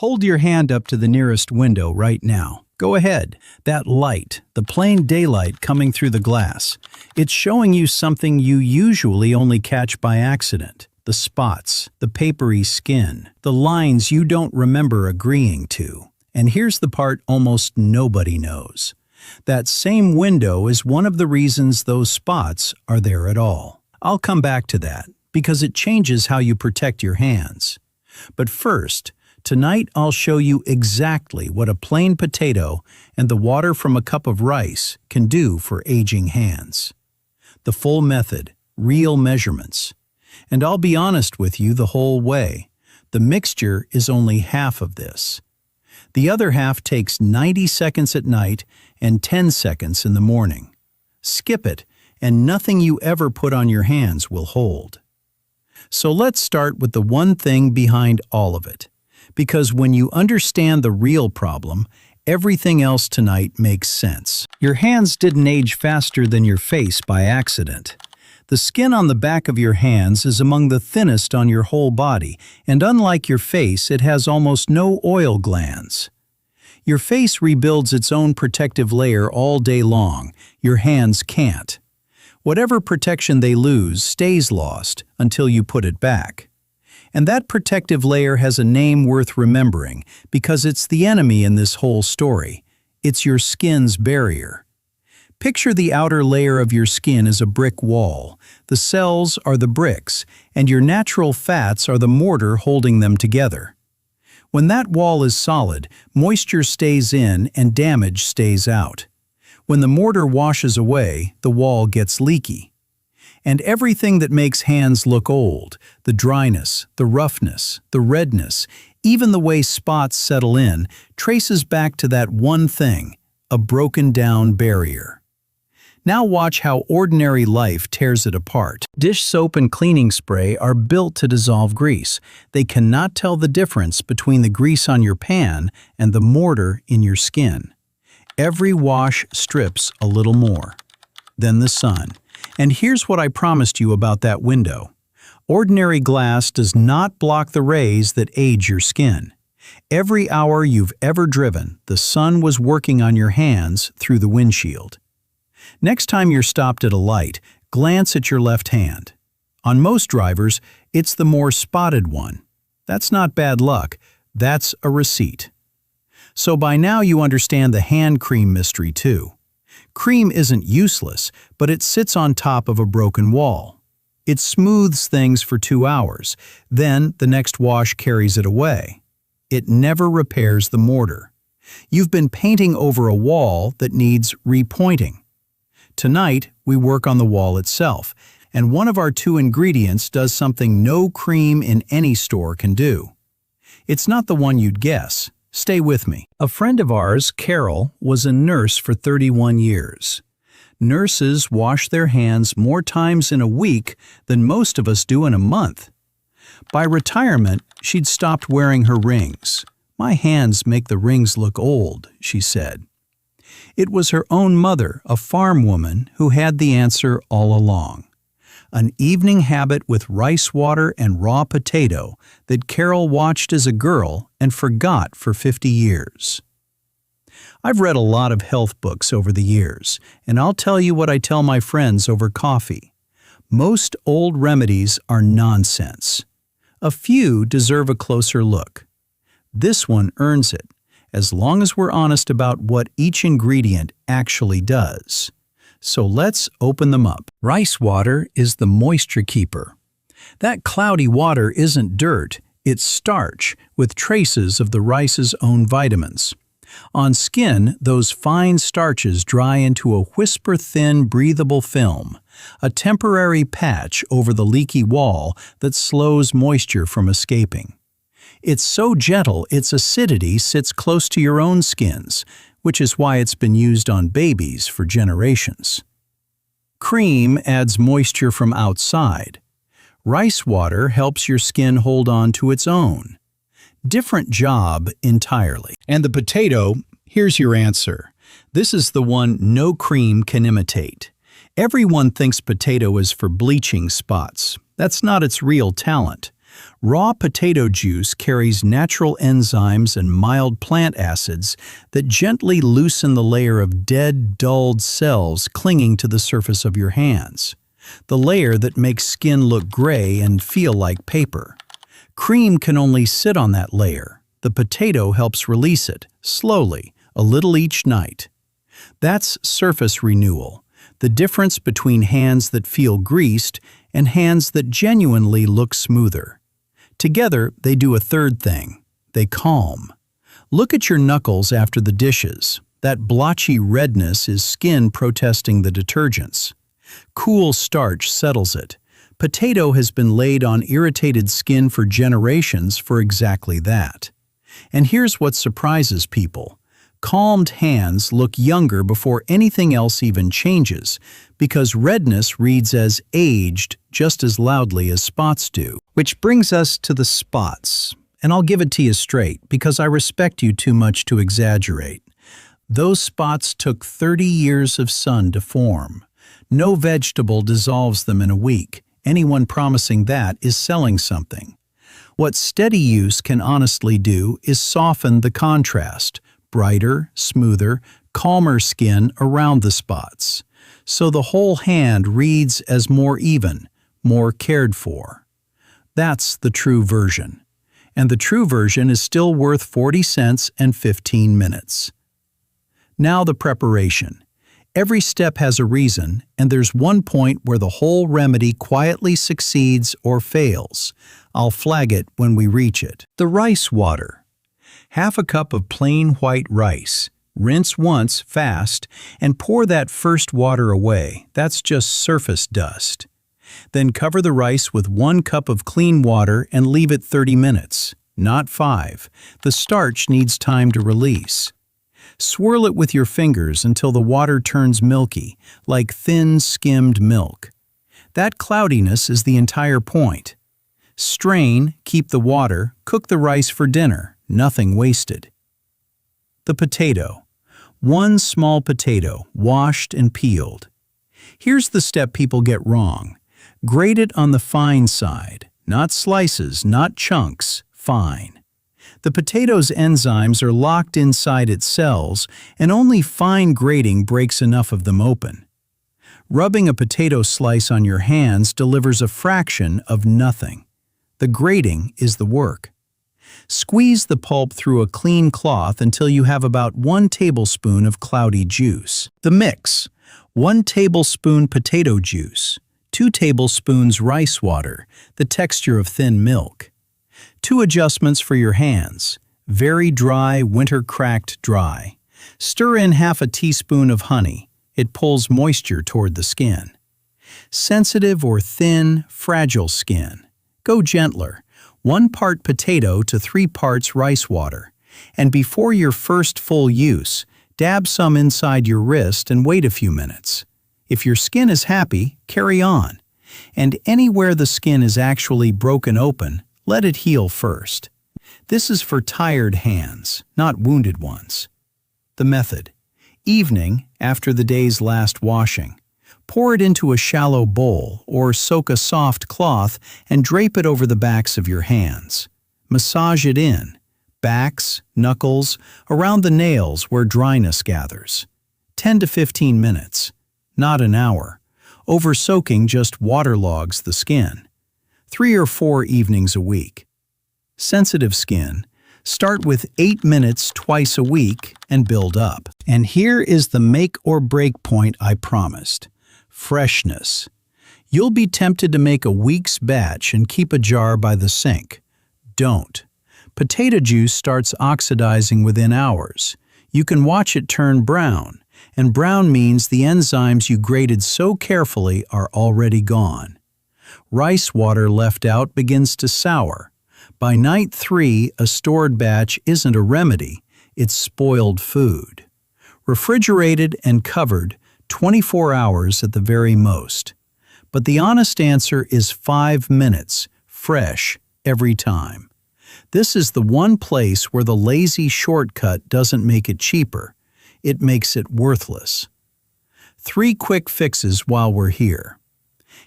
Hold your hand up to the nearest window right now. Go ahead. That light, the plain daylight coming through the glass, it's showing you something you usually only catch by accident. The spots, the papery skin, the lines you don't remember agreeing to. And here's the part almost nobody knows. That same window is one of the reasons those spots are there at all. I'll come back to that, because it changes how you protect your hands. But first, tonight I'll show you exactly what a plain potato and the water from a cup of rice can do for aging hands. The full method, real measurements. And I'll be honest with you the whole way. The mixture is only half of this. The other half takes 90 seconds at night and 10 seconds in the morning. Skip it, and nothing you ever put on your hands will hold. So let's start with the one thing behind all of it. Because when you understand the real problem, everything else tonight makes sense. Your hands didn't age faster than your face by accident. The skin on the back of your hands is among the thinnest on your whole body, and unlike your face, it has almost no oil glands. Your face rebuilds its own protective layer all day long. Your hands can't. Whatever protection they lose stays lost until you put it back. And that protective layer has a name worth remembering because it's the enemy in this whole story. It's your skin's barrier. Picture the outer layer of your skin as a brick wall. The cells are the bricks, and your natural fats are the mortar holding them together. When that wall is solid, moisture stays in and damage stays out. When the mortar washes away, the wall gets leaky. And everything that makes hands look old, the dryness, the roughness, the redness, even the way spots settle in, traces back to that one thing, a broken down barrier. Now watch how ordinary life tears it apart. Dish soap and cleaning spray are built to dissolve grease. They cannot tell the difference between the grease on your pan and the mortar in your skin. Every wash strips a little more. Then the sun. And here's what I promised you about that window. Ordinary glass does not block the rays that age your skin. Every hour you've ever driven, the sun was working on your hands through the windshield. Next time you're stopped at a light, glance at your left hand. On most drivers, it's the more spotted one. That's not bad luck, that's a receipt. So by now you understand the hand cream mystery too. Cream isn't useless, but it sits on top of a broken wall. It smooths things for 2 hours, then the next wash carries it away. It never repairs the mortar. You've been painting over a wall that needs repointing. Tonight, we work on the wall itself, and one of our 2 ingredients does something no cream in any store can do. It's not the one you'd guess. Stay with me. A friend of ours, Carol, was a nurse for 31 years. Nurses wash their hands more times in a week than most of us do in a month. By retirement, she'd stopped wearing her rings. "My hands make the rings look old," she said. It was her own mother, a farm woman, who had the answer all along. An evening habit with rice water and raw potato that Carol watched as a girl and forgot for 50 years. I've read a lot of health books over the years, and I'll tell you what I tell my friends over coffee. Most old remedies are nonsense. A few deserve a closer look. This one earns it, as long as we're honest about what each ingredient actually does. So let's open them up. Rice water is the moisture keeper. That cloudy water isn't dirt, it's starch with traces of the rice's own vitamins. On skin, those fine starches dry into a whisper-thin, breathable film, a temporary patch over the leaky wall that slows moisture from escaping. It's so gentle its acidity sits close to your own skins, which is why it's been used on babies for generations. Cream adds moisture from outside. Rice water helps your skin hold on to its own. Different job entirely. And the potato, here's your answer. This is the one no cream can imitate. Everyone thinks potato is for bleaching spots. That's not its real talent. Raw potato juice carries natural enzymes and mild plant acids that gently loosen the layer of dead, dulled cells clinging to the surface of your hands, the layer that makes skin look gray and feel like paper. Cream can only sit on that layer. The potato helps release it, slowly, a little each night. That's surface renewal, the difference between hands that feel greased and hands that genuinely look smoother. Together, they do a third thing. They calm. Look at your knuckles after the dishes. That blotchy redness is skin protesting the detergents. Cool starch settles it. Potato has been laid on irritated skin for generations for exactly that. And here's what surprises people. Calmed hands look younger before anything else even changes, because redness reads as aged just as loudly as spots do. Which brings us to the spots. And I'll give it to you straight, because I respect you too much to exaggerate. Those spots took 30 years of sun to form. No vegetable dissolves them in a week. Anyone promising that is selling something. What steady use can honestly do is soften the contrast. Brighter, smoother, calmer skin around the spots. So the whole hand reads as more even, more cared for. That's the true version. And the true version is still worth 40 cents and 15 minutes. Now the preparation. Every step has a reason, and there's one point where the whole remedy quietly succeeds or fails. I'll flag it when we reach it. The rice water. Half a cup of plain white rice. Rinse once, fast, and pour that first water away. That's just surface dust. Then cover the rice with 1 cup of clean water and leave it 30 minutes, not 5. The starch needs time to release. Swirl it with your fingers until the water turns milky, like thin, skimmed milk. That cloudiness is the entire point. Strain, keep the water, cook the rice for dinner. Nothing wasted. The potato. 1 small potato, washed and peeled. Here's the step people get wrong. Grate it on the fine side. Not slices, not chunks, fine. The potato's enzymes are locked inside its cells, and only fine grating breaks enough of them open. Rubbing a potato slice on your hands delivers a fraction of nothing. The grating is the work. Squeeze the pulp through a clean cloth until you have about 1 tablespoon of cloudy juice. The mix. 1 tablespoon potato juice, 2 tablespoons rice water, the texture of thin milk. 2 adjustments for your hands. Very dry, winter cracked dry. Stir in half a teaspoon of honey. It pulls moisture toward the skin. Sensitive or thin, fragile skin. Go gentler. 1 part potato to 3 parts rice water. And before your first full use, dab some inside your wrist and wait a few minutes. If your skin is happy, carry on. And anywhere the skin is actually broken open, let it heal first. This is for tired hands, not wounded ones. The method. Evening, after the day's last washing. Pour it into a shallow bowl or soak a soft cloth and drape it over the backs of your hands. Massage it in, backs, knuckles, around the nails where dryness gathers. 10 to 15 minutes, not an hour. Over-soaking just waterlogs the skin. 3 or 4 evenings a week. Sensitive skin. Start with 8 minutes twice a week and build up. And here is the make or break point I promised. Freshness. You'll be tempted to make a week's batch and keep a jar by the sink. Don't. Potato juice starts oxidizing within hours. You can watch it turn brown, and brown means the enzymes you grated so carefully are already gone. Rice water left out begins to sour. By night 3, a stored batch isn't a remedy, it's spoiled food. Refrigerated and covered, 24 hours at the very most. But the honest answer is 5 minutes, fresh, every time. This is the one place where the lazy shortcut doesn't make it cheaper. It makes it worthless. 3 quick fixes while we're here.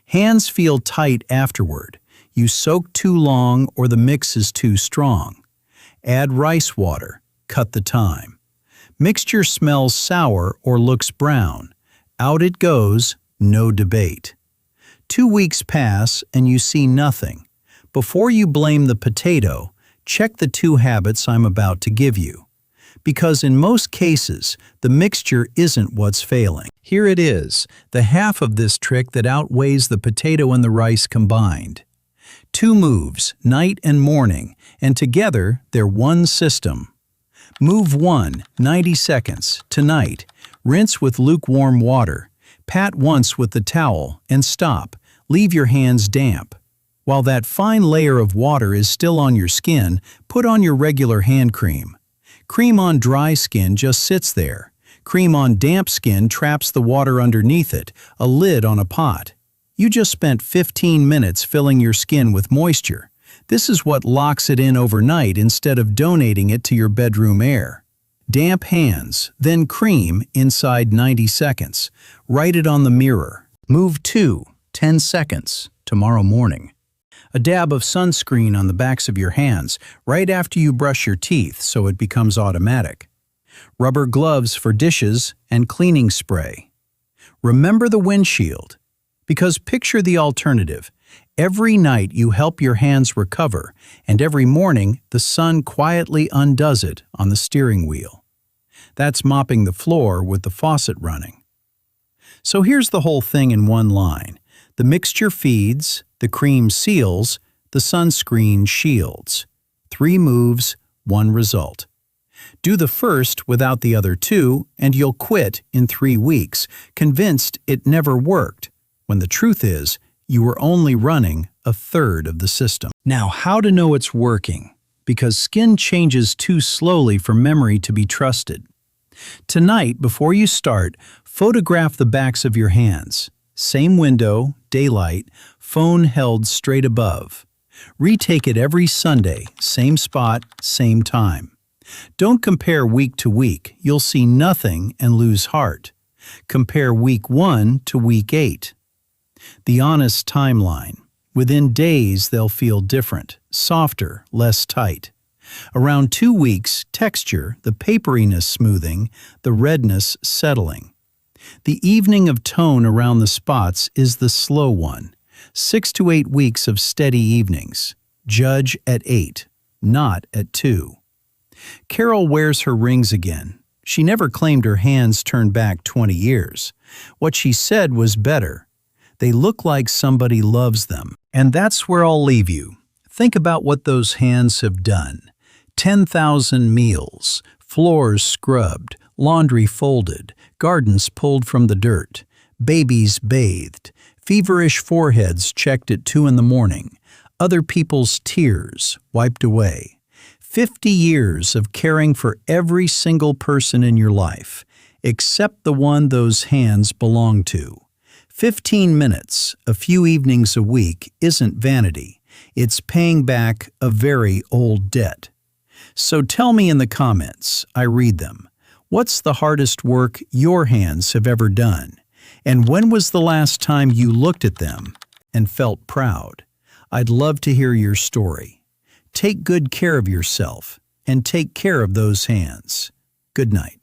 Hands feel tight afterward. You soak too long or the mix is too strong. Add rice water. Cut the time. Mixture smells sour or looks brown. Out it goes, no debate. 2 weeks pass and you see nothing. Before you blame the potato, check the 2 habits I'm about to give you. Because in most cases, the mixture isn't what's failing. Here it is, the half of this trick that outweighs the potato and the rice combined. 2 moves, night and morning, and together they're one system. Move 1, 90 seconds, tonight. Rinse with lukewarm water. Pat once with the towel and stop. Leave your hands damp. While that fine layer of water is still on your skin, put on your regular hand cream. Cream on dry skin just sits there. Cream on damp skin traps the water underneath it, a lid on a pot. You just spent 15 minutes filling your skin with moisture. This is what locks it in overnight instead of donating it to your bedroom air. Damp hands, then cream inside 90 seconds. Write it on the mirror. Move 2, 10 seconds, tomorrow morning. A dab of sunscreen on the backs of your hands right after you brush your teeth so it becomes automatic. Rubber gloves for dishes and cleaning spray. Remember the windshield. Because picture the alternative. Every night you help your hands recover, and every morning the sun quietly undoes it on the steering wheel. That's mopping the floor with the faucet running. So here's the whole thing in one line. The mixture feeds, the cream seals, the sunscreen shields. 3 moves, 1 result. Do the first without the other 2, and you'll quit in 3 weeks, convinced it never worked, when the truth is, you were only running a third of the system. Now, how to know it's working? Because skin changes too slowly for memory to be trusted. Tonight, before you start, photograph the backs of your hands. Same window, daylight, phone held straight above. Retake it every Sunday, same spot, same time. Don't compare week to week. You'll see nothing and lose heart. Compare week 1 to week 8. The honest timeline. Within days, they'll feel different, softer, less tight. Around 2 weeks, texture, the paperiness smoothing, the redness settling. The evening of tone around the spots is the slow one. 6 to 8 weeks of steady evenings. Judge at 8, not at 2. Carol wears her rings again. She never claimed her hands turned back 20 years. What she said was better. They look like somebody loves them. And that's where I'll leave you. Think about what those hands have done. 10,000 meals, floors scrubbed, laundry folded, gardens pulled from the dirt, babies bathed, feverish foreheads checked at 2 in the morning, other people's tears wiped away. 50 years of caring for every single person in your life, except the one those hands belong to. 15 minutes, a few evenings a week, isn't vanity. It's paying back a very old debt. So tell me in the comments, I read them, what's the hardest work your hands have ever done? And when was the last time you looked at them and felt proud? I'd love to hear your story. Take good care of yourself and take care of those hands. Good night.